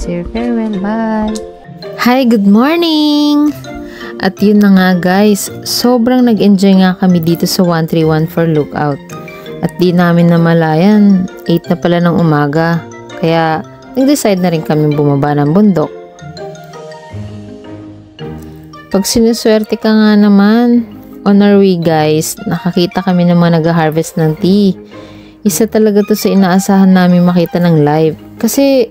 say your farewell. Bye! Hi! Good morning! At yun na nga guys, sobrang nag-enjoy nga kami dito sa 131 for Lookout. At di namin namalayan, 8 na pala ng umaga. Kaya nag-decide na rin kami bumaba ng bundok. Pag sinuswerte ka nga naman, on our way guys, nakakita kami ng mga nag-harvest ng tea. Isa talaga to sa inaasahan namin makita ng live. Kasi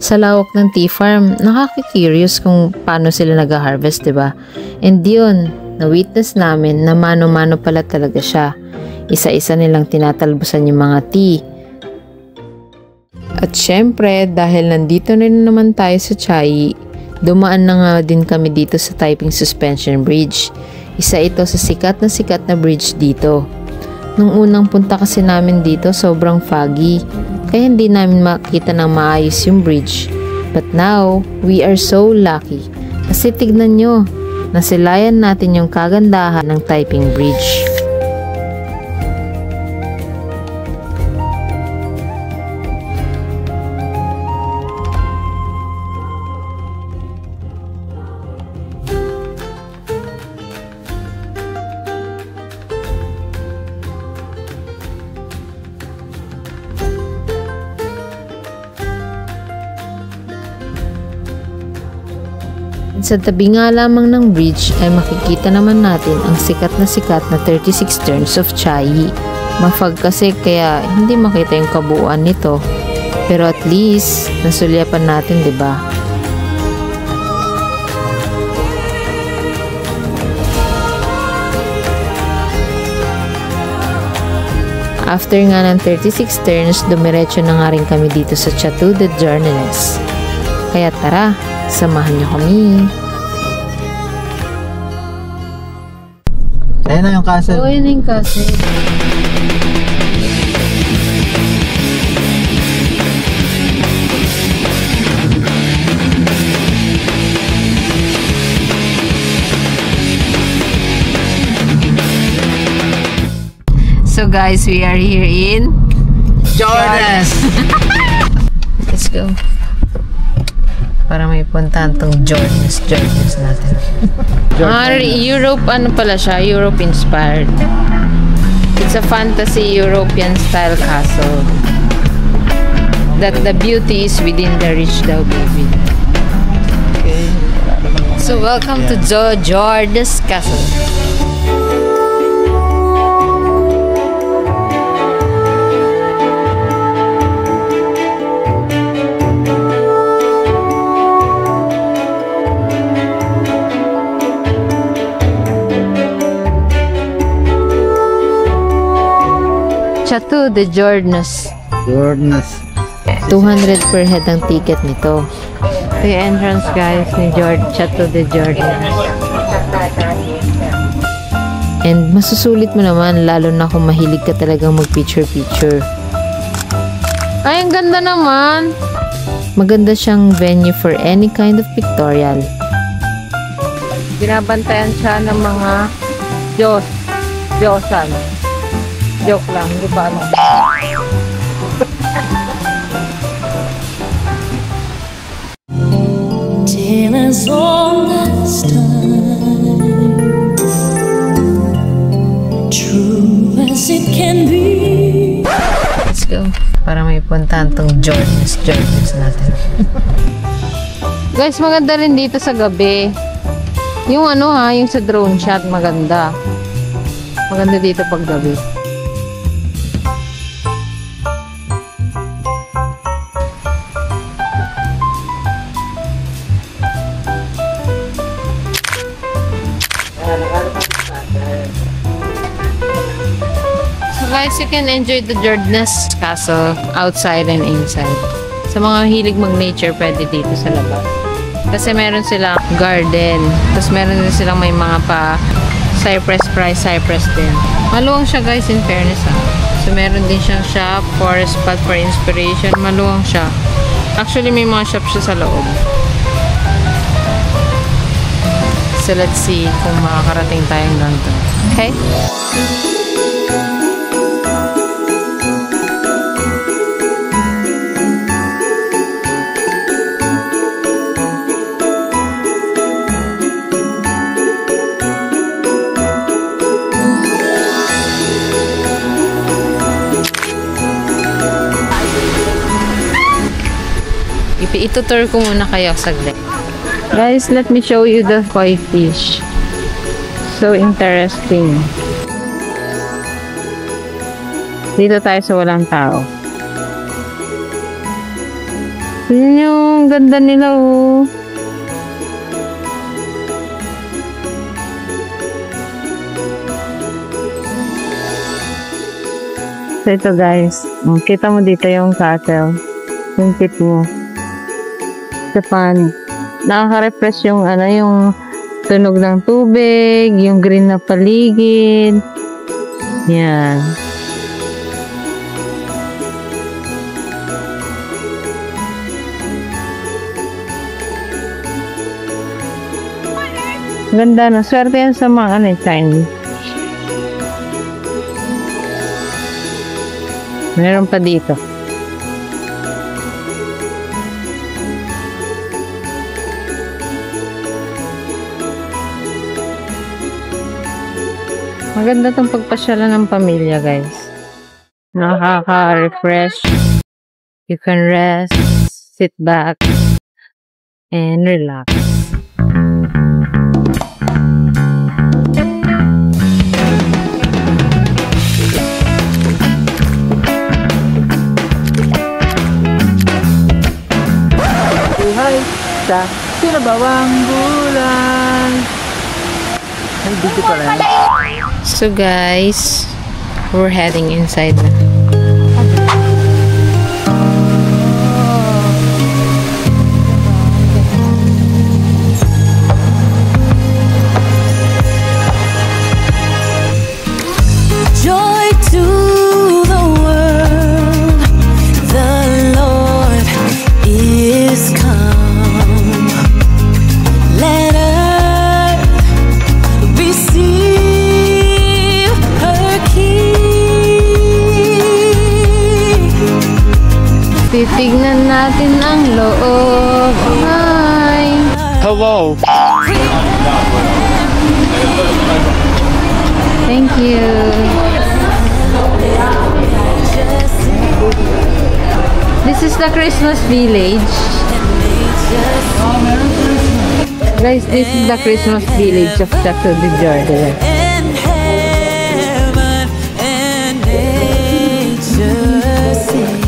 sa lawak ng tea farm, nakaka-curious kung paano sila nag-harvest, diba? And yun, na-witness namin na mano-mano pala talaga siya. Isa-isa nilang tinatalbusan yung mga tea. At syempre, dahil nandito na rin naman tayo sa Chiayi, dumaan na nga din kami dito sa Taiping Suspension Bridge. Isa ito sa sikat na bridge dito. Nung unang punta kasi namin dito, sobrang foggy, kaya hindi namin makita ng maayos yung bridge. But now, we are so lucky. Kasi tignan nyo, nasilayan natin yung kagandahan ng Taiping Bridge. Sa tabi nga lamang ng bridge ay makikita naman natin ang sikat na 36 turns of Chiayi. Mafag kasi kaya hindi makita yung kabuuan nito. Pero at least nasulyapan natin, 'di ba? After nga ng 36 turns, dumiretso na nga rin kami dito sa Chateau de Jornales. Kaya tara, samahan niyo kami. Ayan na yung castle. Oo, yun yung castle. So guys, we are here in Jornales. Let's go. Para may puntahan tong Jornales natin. Europe, ano pala siya? Europe inspired. It's a fantasy European style castle. That the beauty is within the reach daw, baby. Okay. So welcome to Jornales Castle. Chateau de Jornales. 200 per head ang ticket nito. Ito yung entrance guys ni Chateau de Jornales. And masusulit mo naman lalo na kung mahilig ka talagang mag-picture. Ay, ang ganda naman! Maganda siyang venue for any kind of pictorial. Binabantayan siya ng mga Diyosan. Joke lang, hindi pa ano. Till as old as time, true as it can be. Let's go. Para may puntahan tong Jornales natin. Guys, maganda rin dito sa gabi. Yung ano yung sa drone shot, maganda. Maganda dito pag gabi. Guys, you can enjoy the Jornales Castle outside and inside. Sa mga hilig mag-nature, pwede dito sa labas. Kasi meron silang garden. Tapos meron din silang may mga pa cypress din. Maluwang siya guys, in fairness So meron din siyang shop, forest spot for inspiration. Maluwang siya. Actually, may mga shop siya sa loob. So let's see kung makakarating tayong ganito. Okay? itutur ko muna kayo saglit. Guys, let me show you the koi fish. So interesting. Dito tayo sa walang tao. Tignan nyo, ang ganda nila oh. So ito guys, kita mo dito yung castle, yung pit mo. Sa pond. Nakaka-refresh yung yung tunog ng tubig, yung green na paligid. Yan. Ganda na. Swerte yan sa mga Chinese. Meron pa dito. Maganda tong pagpasyalan ng pamilya, guys. Nakaka-refresh. You can rest, sit back, and relax. Buhay sa sinabawang bulan. Ay, dito pala. So guys, we're heading inside na. Joy to the world, the Lord is come. Let earth receive her King. Titignan natin ang loob. Hi! Hello. Thank you. This is the Christmas village. Guys, this is the Christmas village of Chateau de Jordan. In heaven and nature sing.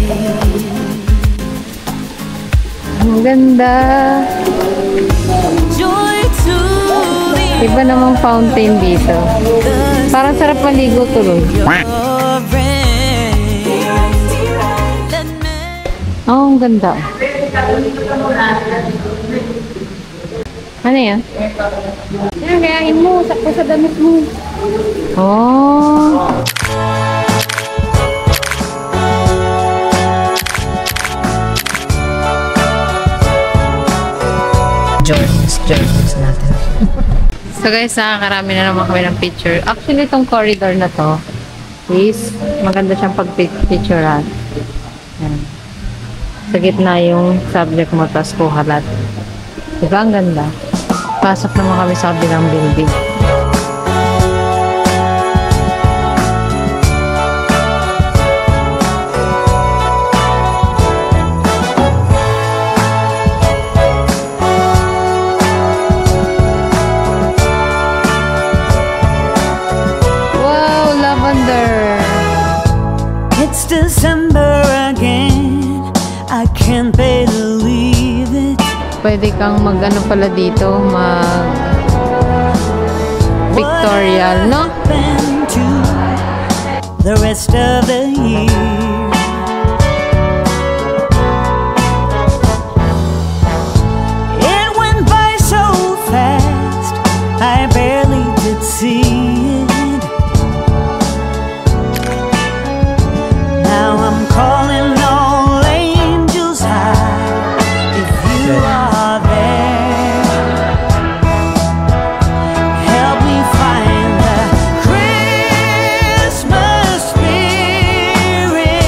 Ang ganda. Joy to the Iba namang fountain dito. Parang sarap maligo tuloy. Oh, ang ganda. Ano yan? Yan, kayain mo, sakto sa damit mo. Oh. Jordans natin. So guys, nakakarami na naman kami ng picture. Actually, itong corridor na to is maganda siyang pag-picturean. Yan. Sa gitna yung subject mo, tas kuhalat. Diba ang ganda? Pasok naman kami sa kabilang building. Wow, lavender! It's December again. I can't believe it. Pwede kang mag-ano pala dito, pictorial, no? Happened to the rest of the year. It went by so fast, I barely did see it. Now I'm calling all angels high. If you are there, help me find the Christmas spirit.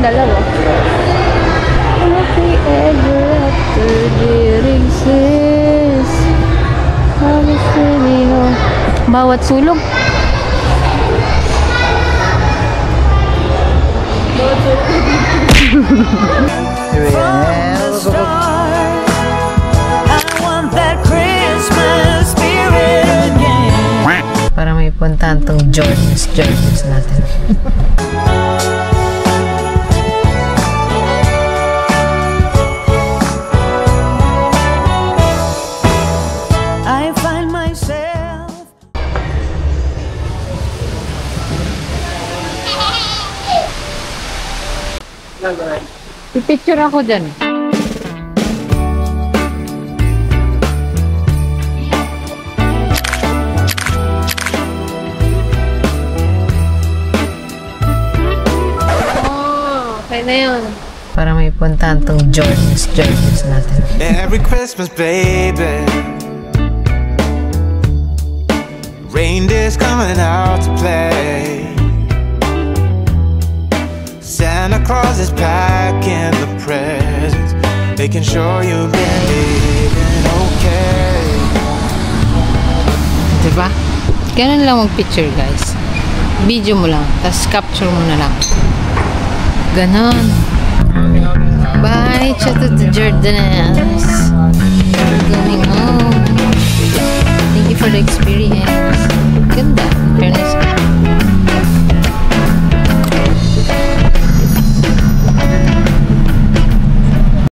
dalawa. Happy ever after dear exists. Bawat sulog. From the start, I want that Christmas spirit again. Para may puntahan tong Jordans natin. I find myself Pipicture ako dyan. Okay na yun. Para may puntahan tong Jordans natin. Merry Christmas, baby. Reindeer's coming out to play. Santa Claus is packing the presents, making sure you've been living okay. Diba? Ganun lang mag-picture, guys. Video mo lang, tapos capture mo na lang. Ganon. Bye, chat to the Jordans. We're going home. Thank you for the experience.